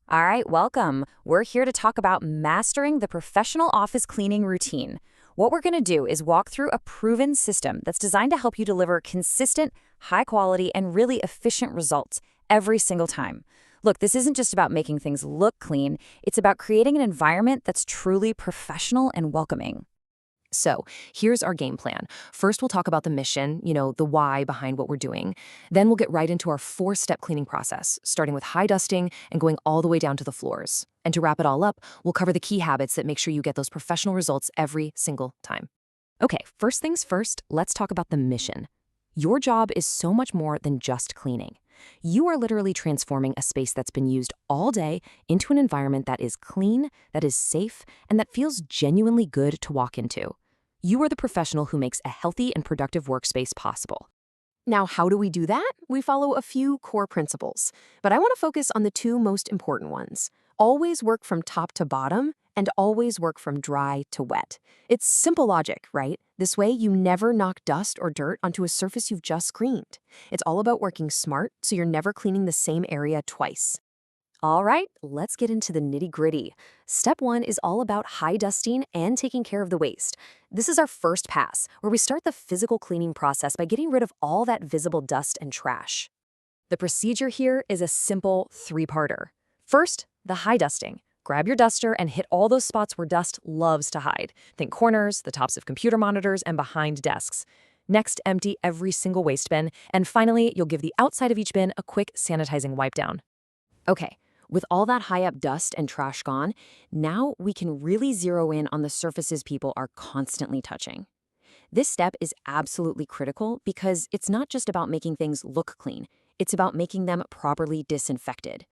All right, welcome. We're here to talk about mastering the professional office cleaning routine. What we're going to do is walk through a proven system that's designed to help you deliver consistent, high quality, and really efficient results every single time. Look, this isn't just about making things look clean, it's about creating an environment that's truly professional and welcoming. So, here's our game plan. First, we'll talk about the mission, the why behind what we're doing. Then we'll get right into our four-step cleaning process, starting with high dusting and going all the way down to the floors. And to wrap it all up, we'll cover the key habits that make sure you get those professional results every single time. Okay, first things first, let's talk about the mission. Your job is so much more than just cleaning. You are literally transforming a space that's been used all day into an environment that is clean, that is safe, and that feels genuinely good to walk into. You are the professional who makes a healthy and productive workspace possible. Now, how do we do that? We follow a few core principles, but I want to focus on the two most important ones. Always work from top to bottom, and always work from dry to wet. It's simple logic, right? This way, you never knock dust or dirt onto a surface you've just cleaned. It's all about working smart, so you're never cleaning the same area twice. All right, let's get into the nitty-gritty. Step one is all about high dusting and taking care of the waste. This is our first pass, where we start the physical cleaning process by getting rid of all that visible dust and trash. The procedure here is a simple three-parter. First, the high dusting. Grab your duster and hit all those spots where dust loves to hide. Think corners, the tops of computer monitors, and behind desks. Next, empty every single waste bin, and finally, you'll give the outside of each bin a quick sanitizing wipe down. Okay. With all that high-up dust and trash gone, now we can really zero in on the surfaces people are constantly touching. This step is absolutely critical because it's not just about making things look clean, it's about making them properly disinfected.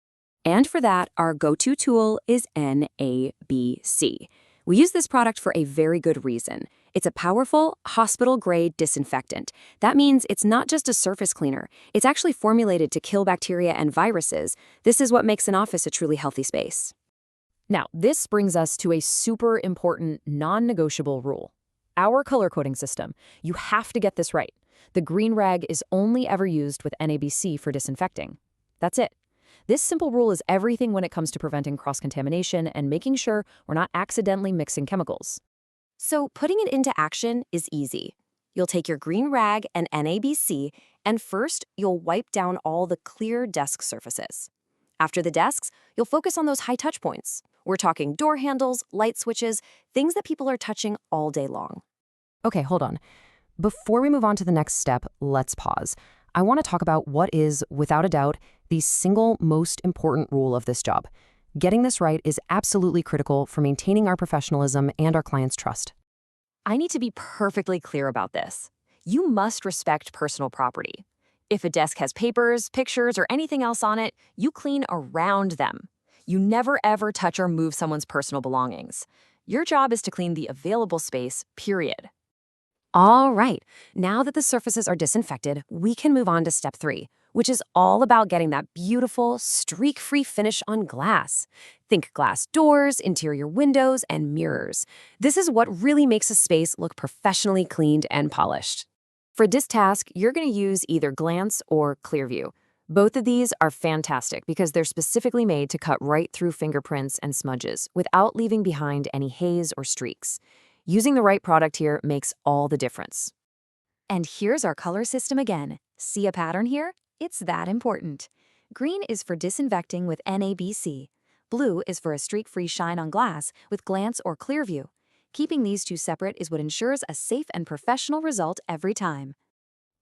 And for that, our go-to tool is NABC. We use this product for a very good reason. It's a powerful, hospital-grade disinfectant. That means it's not just a surface cleaner. It's actually formulated to kill bacteria and viruses. This is what makes an office a truly healthy space. Now, this brings us to a super important, non-negotiable rule. Our color coding system. You have to get this right. The green rag is only ever used with NABC for disinfecting. That's it. This simple rule is everything when it comes to preventing cross-contamination and making sure we're not accidentally mixing chemicals. So putting it into action is easy. You'll take your green rag and NABC, and first you'll wipe down all the clear desk surfaces. After the desks, you'll focus on those high touch points. We're talking door handles, light switches, things that people are touching all day long. Okay, hold on. Before we move on to the next step, let's pause. I want to talk about what is, without a doubt, the single most important rule of this job. Getting this right is absolutely critical for maintaining our professionalism and our clients' trust. I need to be perfectly clear about this. You must respect personal property. If a desk has papers, pictures, or anything else on it, you clean around them. You never ever touch or move someone's personal belongings. Your job is to clean the available space, period. All right, now that the surfaces are disinfected, we can move on to step 3, which is all about getting that beautiful, streak-free finish on glass. Think glass doors, interior windows, and mirrors. This is what really makes a space look professionally cleaned and polished. For this task, you're going to use either Glance or Clearview. Both of these are fantastic because they're specifically made to cut right through fingerprints and smudges without leaving behind any haze or streaks. Using the right product here makes all the difference. And here's our color system again. See a pattern here? It's that important. Green is for disinfecting with NABC. Blue is for a streak-free shine on glass with Glance or Clearview. Keeping these two separate is what ensures a safe and professional result every time.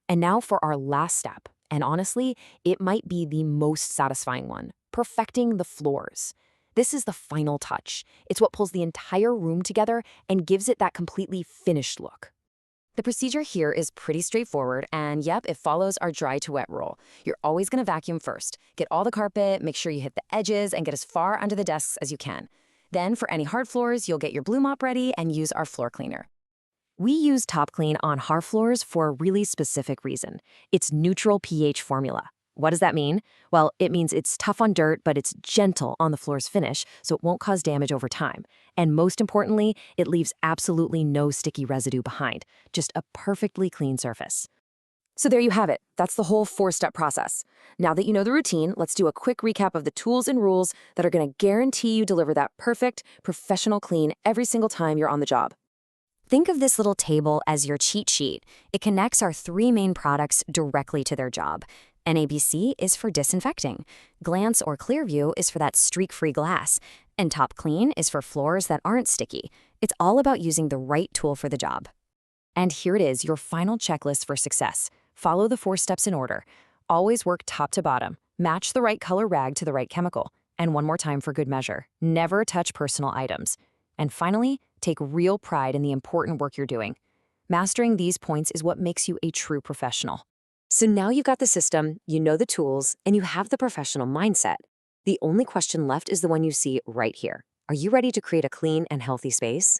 And now for our last step, and honestly, it might be the most satisfying one, perfecting the floors. This is the final touch. It's what pulls the entire room together and gives it that completely finished look. The procedure here is pretty straightforward, and yep, it follows our dry to wet rule. You're always going to vacuum first. Get all the carpet, make sure you hit the edges, and get as far under the desks as you can. Then, for any hard floors, you'll get your blue mop ready and use our floor cleaner. We use Top Clean on hard floors for a really specific reason. It's neutral pH formula. What does that mean? Well, it means it's tough on dirt, but it's gentle on the floor's finish, so it won't cause damage over time. And most importantly, it leaves absolutely no sticky residue behind, just a perfectly clean surface. So there you have it. That's the whole four-step process. Now that you know the routine, let's do a quick recap of the tools and rules that are going to guarantee you deliver that perfect, professional clean every single time you're on the job. Think of this little table as your cheat sheet. It connects our three main products directly to their job. NABC is for disinfecting. Glance or Clearview is for that streak-free glass. And Top Clean is for floors that aren't sticky. It's all about using the right tool for the job. And here it is, your final checklist for success. Follow the 4 steps in order. Always work top to bottom. Match the right color rag to the right chemical. And one more time for good measure. Never touch personal items. And finally, take real pride in the important work you're doing. Mastering these points is what makes you a true professional. So now you've got the system, you know the tools, and you have the professional mindset. The only question left is the one you see right here. Are you ready to create a clean and healthy space?